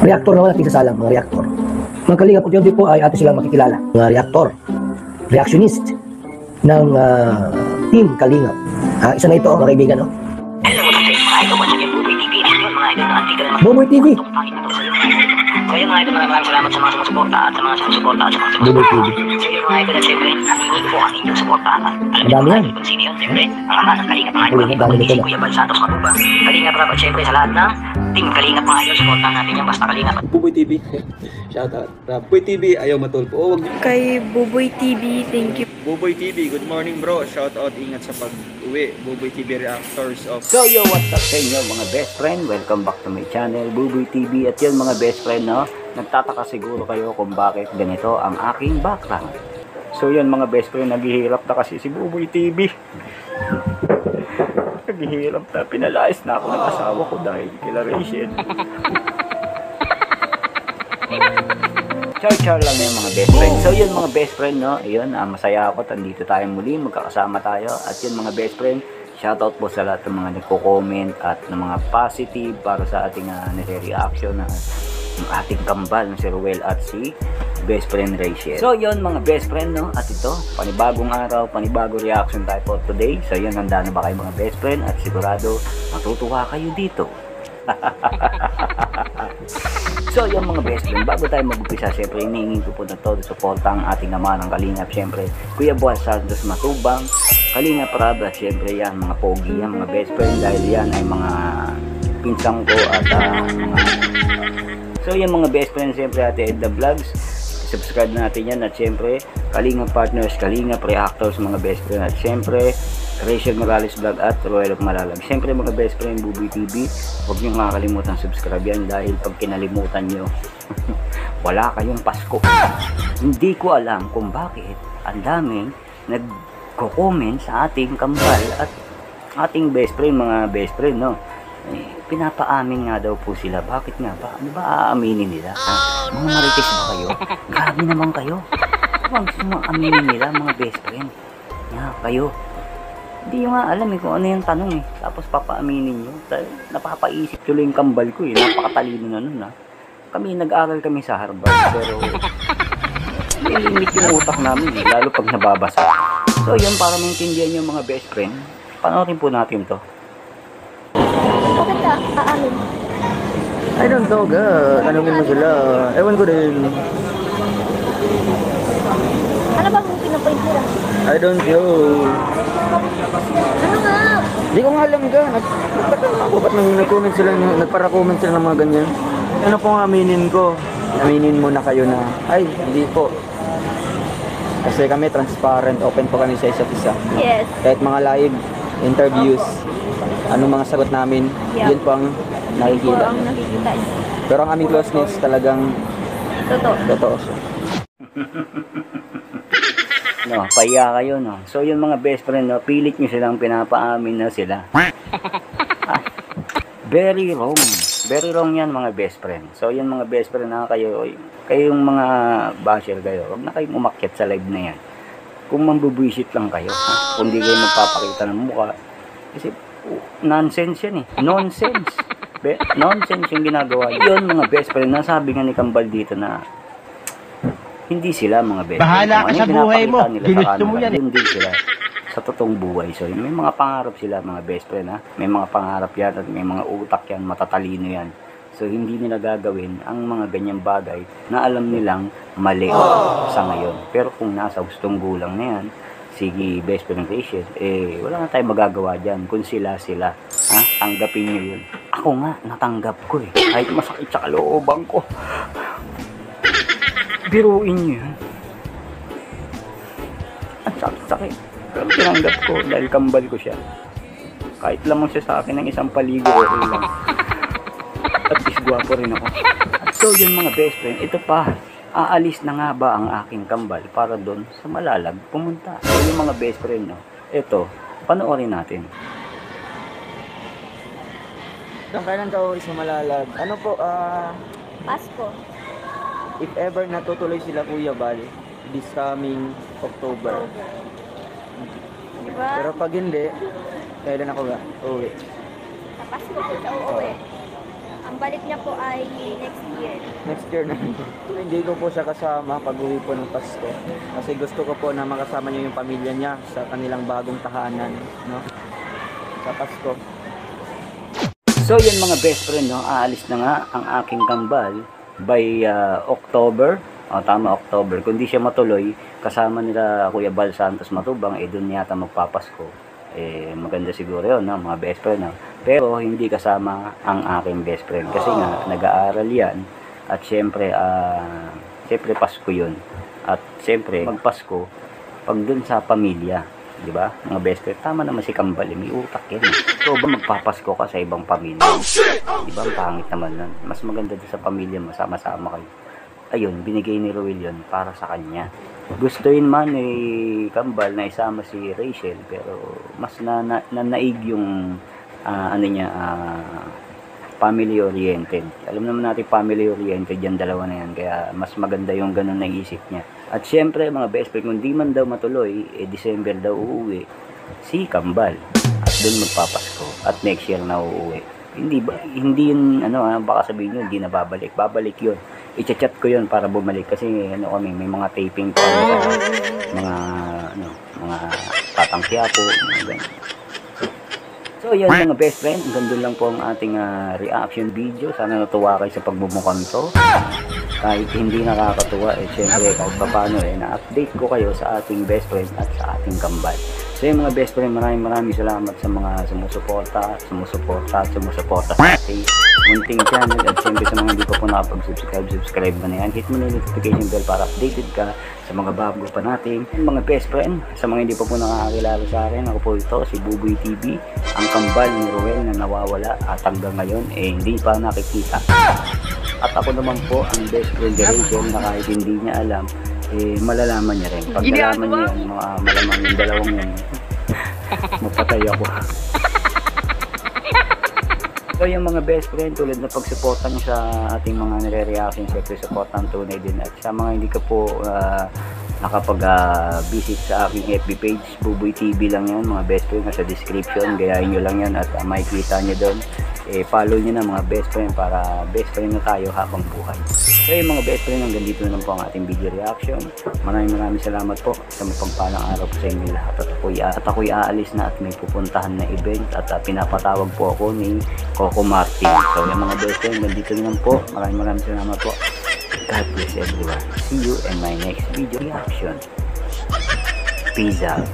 Reactor naman natin sasalang, mga reactor. Mga kalingap, unti-unti po ay ato silang makikilala. Mga reactor, reactionist ng Team Kalingap. Isa na ito, mga kaibigan, no? Buboy TV. Kaya mga idol, maraming salamat sa mga sumusuporta at sa mga sumusuporta at sa mga Buboy TV. So yun mga idol, at siyempre, hinihingi po ang inyong suportahan. Alam niyo Madami mga yan. idol kung sino yun, siyempre, ang ama ng Kalingap mga idol, Uy, madami si nito. Kuya Bal Santos Matuba. Kalingap Rap at siyempre sa lahat ng Team Kalingap mga idol, suportahan natin yung basta Kalingap. Buboy TV. Shout out. Buboy TV, ayaw matulpo. Oh, wag. Kay Buboy TV, thank you. Buboy TV, good morning bro. Shout out, ingat sa pag-uwi. Buboy TV Reactors of... So yo, what's up sa inyo mga best friend? Welcome back to my channel, Buboy TV. At yun mga best friend, no? Nagtataka siguro kayo kung bakit ganito ang aking background. So yun mga best friend, naghihirap na kasi si Buboy TV. Naghihirap na, pinalayas na ako ng asawa ko dahil kila Rachel. Char-char lang yung mga best friend. So yun mga best friend, no? Ayun, masaya ako. Tandito tayo muli, magkakasama tayo. At yun mga best friend, shoutout po sa lahat ng mga nagko-comment at ng mga positive para sa ating nire-reaction na yung ating kambal na si Ruel at si best friend Rachel. So yun mga best friend, no? At ito, panibagong araw, panibagong reaction tayo for today. So yun, handa na ba kayo mga best friend? At sigurado matutuwa kayo dito. So yung mga best friend, bago tayo mag-upisa, syempre hinihingi ko po na todo suporta ang ating naman ng Kalingap. Syempre Kuya Bal Santos Matubang, Kalingap Rap, at syempre yan mga pogi yan mga best friend, dahil yan ay mga pinsang ko at so yung mga best friend, syempre Ate Edna Vlogs, subscribe natin yan. At syempre Kalingap Partners, Kalingap Reactors mga best friend, at syempre Rachel Morales Vlog at Royal of Malalag. Siyempre mga best friend, Buboy TV, huwag nyo kakalimutan subscribe yan, dahil pag kinalimutan nyo wala kayong Pasko. Hindi ko alam kung bakit ang daming nagko-comment sa ating kambal at ating best friend, mga best friend, no? Pinapaamin nga daw po sila. Bakit nga ba? Ano ba aaminin nila? Mga marites ba kayo? Grabe naman kayo. Huwag mo aminin nila mga best friend. Kayo. Hindi nyo nga alam kung ano yung tanong Tapos papaaminin nyo. Napapaisip tuloy yung kambal ko Napakatalino na nun Kami, nag-aral kami sa Harvard. Pero may limit yung utak namin lalo pag nababasa. So yun, para maintindihan yung mga best friend, panoorin po natin to. Bakit ka aamin? I don't know, tanungin mo sila. Ewan ko din. Ano ba mong pinapoint nila? I don't know. Ano nga? Hindi ko nga alam ba't nag-comment sila, nagpara-comment sila ng mga ganyan. Ano pong aminin ko? Aminin mo na kayo na, ay, hindi po. Kasi kami transparent, open po kami sa isa't isa. Yes. Kahit mga live interviews, anong mga sagot namin, yun po ang nakikita. Ang nakikita niyo. Pero ang aming closeness talagang totoo siya. No, pahiya kayo, no? So, yung mga best friend, no, pilit nyo silang pinapaamin na sila. Very wrong. Very wrong yan, mga best friend. So, yung mga best friend na kayong mga basher kayo, huwag na kayong umakyat sa live na yan. Kung mambubuisit lang kayo, kung di kayo magpapakita ng mukha. Kasi, nonsense yan Nonsense. Nonsense yung ginagawa. Yun, mga best friend, nasabi nga ni Kambal dito na hindi sila mga best friend. Bahala ka sa buhay mo. Ginusto mo yan Hindi sila sa totoong buhay. So, may mga pangarap sila mga best friend May mga pangarap yan at may mga utak yan, matatalino yan. So, hindi nila gagawin ang mga ganyang bagay na alam nilang mali sa ngayon. Pero kung nasa gustong gulang na yan, sige best friend Rachel, wala na tayong magagawa dyan. Kung sila, tanggapin nyo yun. Ako nga, natanggap ko Kahit masakit sa kalooban ko. Biruin nyo yun. Ang sakit-sakit. Pero tinanggap ko dahil kambal ko siya. Kahit lamang siya sa akin ng isang paligo, okay lang. At least gwapo rin ako. So yun mga best friend, ito pa. Aalis na nga ba ang aking kambal para doon sa Malalag pumunta? So yung mga best friend, ito, panoorin natin. Kailan ka uwi sa Malalag? Ano po, Pasko. if ever natutuloy sila Kuya Bal, this coming October. Diba? Pero pag hindi, kailan ako uwi? Sa Pasko po sa uuwi. Ang balik niya po ay next year. Next year na. Hindi ko po siya kasama pag-uwi po ng Pasko. Kasi gusto ko po na makasama niya yung pamilya niya sa kanilang bagong tahanan, no? Sa Pasko. So yun mga best friend, no? Aalis na nga ang aking kambal by October. Tama, October. Kung di siya matuloy, kasama nila Kuya Bal Santos Matubang, doon yata magpapasko. Maganda siguro yun, no? Mga best friend, no? Pero hindi kasama ang aking best friend. Kasi nga, nag-aaral yan. At syempre, syempre Pasko yun. At syempre, magpasko, pag dun sa pamilya, di ba? Mga best friend, tama naman si Kambal, may utak yan. So ba magpapasko ka sa ibang pamilya? Di ba? Ang pangit naman nun. Mas maganda doon sa pamilya mo, sama-sama kayo. Ayun, binigay ni Ruel yun para sa kanya. Gusto yun man ni Kambal na isama si Rachel, pero mas naig yung family oriented. Alam naman natin family oriented yan, dalawa na yan, kaya mas maganda yung ganun na isip niya. At syempre mga best friend, kung di man daw matuloy, December daw uuwi si Kambal at doon magpapasko at next year na uuwi. Hindi yun baka sabihin nyo hindi na babalik yun. I-chat ko yun para bumalik kasi kami may mga taping pa mga tatangkiapo, mga ganyan. So yan mga best friend, gandun lang po ang ating reaction video. Sana natuwa kayo sa pagbumukhang to. Kahit hindi nakakatuwa, syempre kahit pa paano na-update ko kayo sa ating best friend at sa ating kambal. So yung mga best friend, maraming salamat sa mga sumusuporta sa ating munting channel. At syempre sa mga hindi pa po nakapag-subscribe mo na yan, hit mo na yung notification bell para updated ka sa mga bago pa natin. Mga best friend, sa mga hindi pa po nakakakilala sa akin, ako po ito, si Buboy TV, ang kambal ni Ruel na nawawala at hanggang ngayon hindi pa nakikita. At ako naman po ang best friend ni Rachel na kahit hindi niya alam, malalaman niya rin. Pag nalaman niya yan, malamang yung dalawang yun, mapatay ako. So yung mga best friend, tulad na pagsuportan niyo sa ating mga nire-reaction, syempre supportan tunay din. At sa mga hindi ka po nakapag-visit sa aking FB page, Buboy TV lang yan, mga best friend, nasa description, gayahin nyo lang yan at makikita nyo doon. Follow nyo na mga best friend para best friend na tayo habang buhay. So yung mga best friend, hanggang dito na lang po ang ating video reaction. Maraming salamat po sa mapagpalang araw po sa inyo lahat. At ako'y aalis na at may pupuntahan na event at pinapatawag po ako ni Coco Martin. So yung mga best friend, hanggang dito na lang po. Maraming salamat po. God bless everyone. See you in my next video reaction. Peace out.